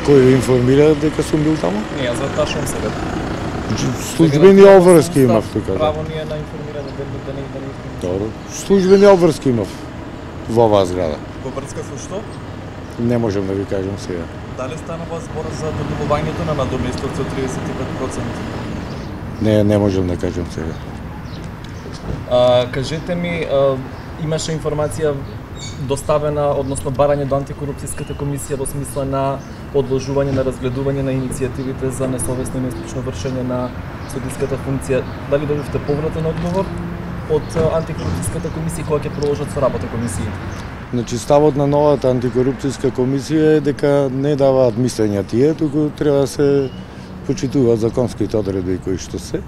Кој ви информира дека сум бил таму? Не, ја заташувам сега. Службени обврски имав тука. Право ние на информиране да не Добро. Службени обврски имав во оваа зграда. Во врска со што? Не можам да ви кажам сега. Дали станува збор за додолувањето на надоместовци од 35%? Не можам да кажам сега. Кажете ми, имаше информација доставена, односно барање до антикорупцијската комисија во смисла на одложување на разгледување на иницијативите за несовесно и нестручно вршење на судиската функција. Дали добивте повратен одговор од антикорупцијската комисија која ќе продолжат со работа комисиите? Значи ставот на новата антикорупцијска комисија е дека не даваат мислења тие, туку треба да се почитуваат законските одредби кои што се.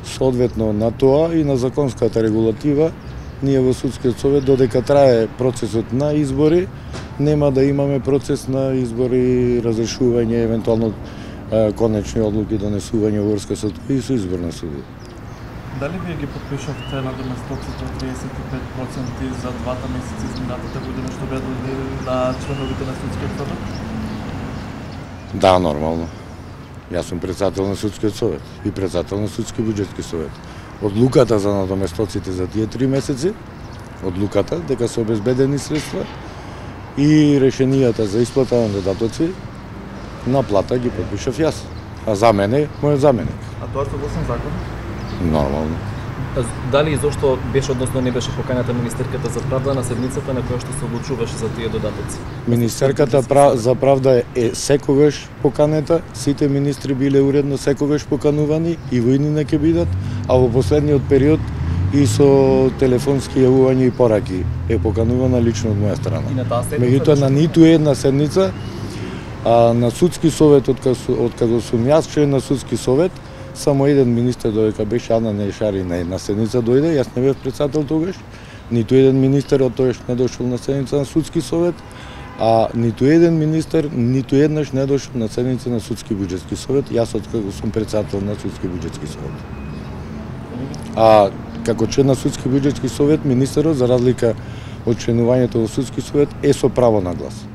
Соодветно на тоа и на законската регулатива, ние во Судскиот совет додека трае процесот на избори, нема да имаме процес на избори, разрешување, евентуално конечни одлуки, донесување во врска со тоа и со избор на суди. Дали вие ги подпишавте надоместовците од 35% за 2 месеци изминатата година што беа доделени на членовите на Судскиот совет? Да, нормално. Јас сум председател на Судскиот совет и председател на Судски буџетски совет. Одлуката за надоместовците за тие 3 месеци, одлуката дека се обезбедени средства и решенијата за исплата на додатоци на плата ги подпишав јас. А за мене, мојот заменик. А тоа согласно закон? Нормално. Дали изошто беше, односно не беше поканата министерката за правда на седницата на која што се одлучуваше за тие додатоци? Министерката за правда е секогаш поканета, сите министри биле уредно секогаш поканувани и војнина ќе бидат, а во последниот период и со телефонски јавувања и пораки е поканувана лично од моја страна. И на таа седница? Меѓутоа на ниту една седница, а на Судски совет откако сум јас член на Судски совет, само еден министер додека беше Ана Нешари на една седница дојде, јас не бев председател тогаш, ниту еден министер од тоаш не дошол на седница на Судски совет, а ниту еден министер ниту еднаш не дошол на седница на Судски буџетски совет, јас откако сум председател на Судски буџетски совет. А како член на Судски буџетски совет, министерот, за разлика од членувањето во Судски совет, е со право на глас.